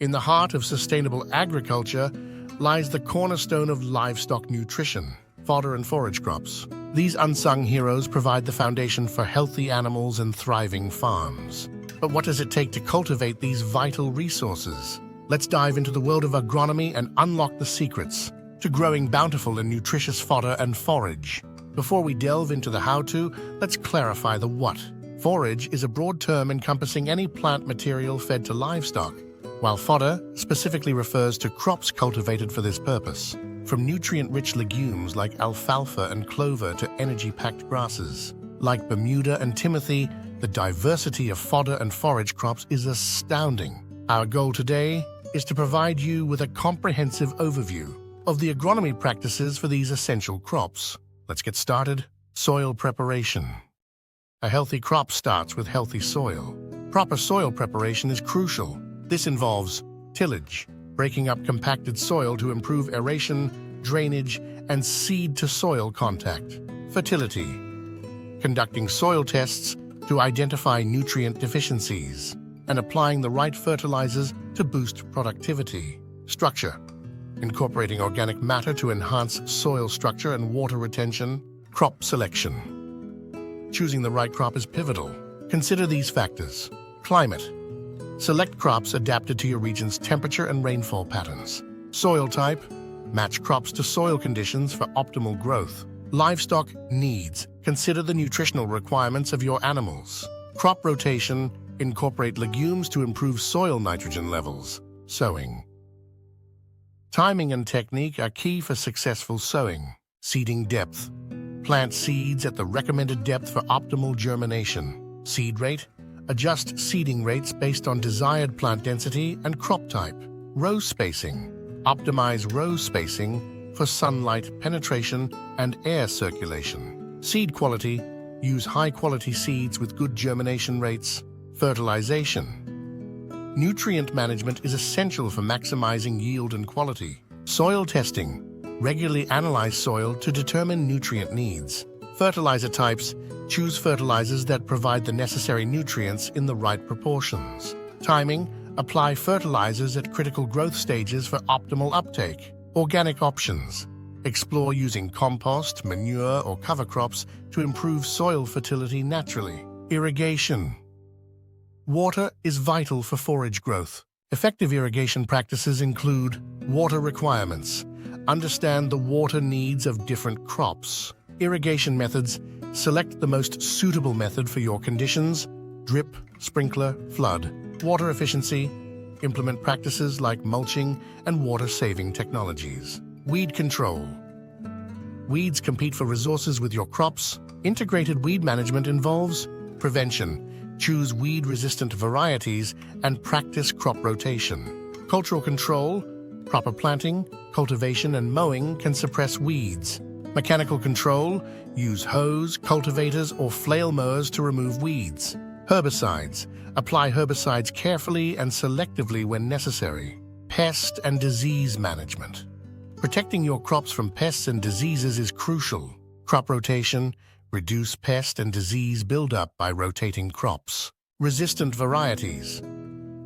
In the heart of sustainable agriculture lies the cornerstone of livestock nutrition, fodder and forage crops. These unsung heroes provide the foundation for healthy animals and thriving farms. But what does it take to cultivate these vital resources? Let's dive into the world of agronomy and unlock the secrets to growing bountiful and nutritious fodder and forage. Before we delve into the how-to, let's clarify the what. Forage is a broad term encompassing any plant material fed to livestock, while fodder specifically refers to crops cultivated for this purpose, from nutrient-rich legumes like alfalfa and clover to energy-packed grasses. Like Bermuda and Timothy, the diversity of fodder and forage crops is astounding. Our goal today is to provide you with a comprehensive overview of the agronomy practices for these essential crops. Let's get started. Soil preparation. A healthy crop starts with healthy soil. Proper soil preparation is crucial. This involves tillage, breaking up compacted soil to improve aeration, drainage, and seed-to-soil contact. Fertility. Conducting soil tests to identify nutrient deficiencies and applying the right fertilizers to boost productivity. Structure. Incorporating organic matter to enhance soil structure and water retention. Crop selection. Choosing the right crop is pivotal. Consider these factors. Climate. Select crops adapted to your region's temperature and rainfall patterns. Soil type. Match crops to soil conditions for optimal growth. Livestock needs. Consider the nutritional requirements of your animals. Crop rotation. Incorporate legumes to improve soil nitrogen levels. Sowing. Timing and technique are key for successful sowing. Seeding depth. Plant seeds at the recommended depth for optimal germination. Seed rate. Adjust seeding rates based on desired plant density and crop type. Row spacing. Optimize row spacing for sunlight penetration and air circulation. Seed quality. Use high-quality seeds with good germination rates. Fertilization. Nutrient management is essential for maximizing yield and quality. Soil testing. Regularly analyze soil to determine nutrient needs. Fertilizer types. Choose fertilizers that provide the necessary nutrients in the right proportions. Timing. Apply fertilizers at critical growth stages for optimal uptake. Organic options. Explore using compost, manure, or cover crops to improve soil fertility naturally. Irrigation. Water is vital for forage growth. Effective irrigation practices include water requirements. Understand the water needs of different crops. Irrigation methods. Select the most suitable method for your conditions: drip, sprinkler, flood. Water efficiency. Implement practices like mulching and water-saving technologies. Weed control. Weeds compete for resources with your crops. Integrated weed management involves prevention. Choose weed-resistant varieties and practice crop rotation. Cultural control. Proper planting, cultivation, and mowing can suppress weeds. Mechanical control. Use hose, cultivators, or flail mowers to remove weeds. Herbicides. Apply herbicides carefully and selectively when necessary. Pest and disease management. Protecting your crops from pests and diseases is crucial. Crop rotation. Reduce pest and disease buildup by rotating crops. Resistant varieties.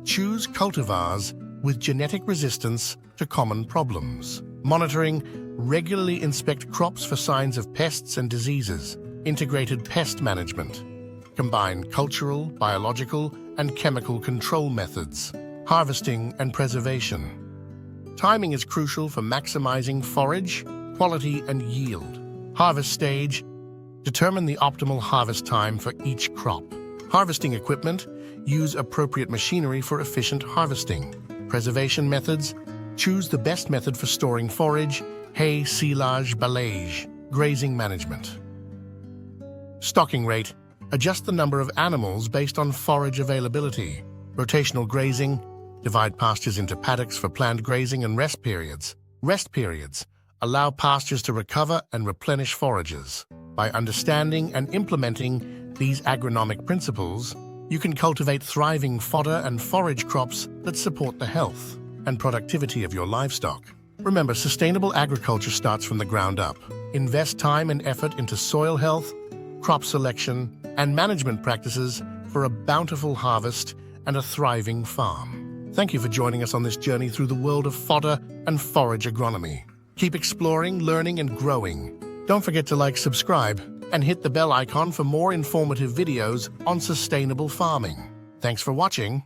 Choose cultivars with genetic resistance to common problems. Monitoring. Regularly inspect crops for signs of pests and diseases. Integrated pest management. Combine cultural, biological, and chemical control methods. Harvesting and preservation. Timing is crucial for maximizing forage, quality, and yield. Harvest stage. Determine the optimal harvest time for each crop. Harvesting equipment. Use appropriate machinery for efficient harvesting. Preservation methods. Choose the best method for storing forage, hay, silage, balage. Grazing management. Stocking rate. Adjust the number of animals based on forage availability. Rotational grazing. Divide pastures into paddocks for planned grazing and rest periods. Rest periods. Allow pastures to recover and replenish forages. By understanding and implementing these agronomic principles, you can cultivate thriving fodder and forage crops that support the health and productivity of your livestock. Remember, sustainable agriculture starts from the ground up. Invest time and effort into soil health, crop selection, and management practices for a bountiful harvest and a thriving farm. Thank you for joining us on this journey through the world of fodder and forage agronomy. Keep exploring, learning, and growing. Don't forget to like, subscribe, and hit the bell icon for more informative videos on sustainable farming. Thanks for watching.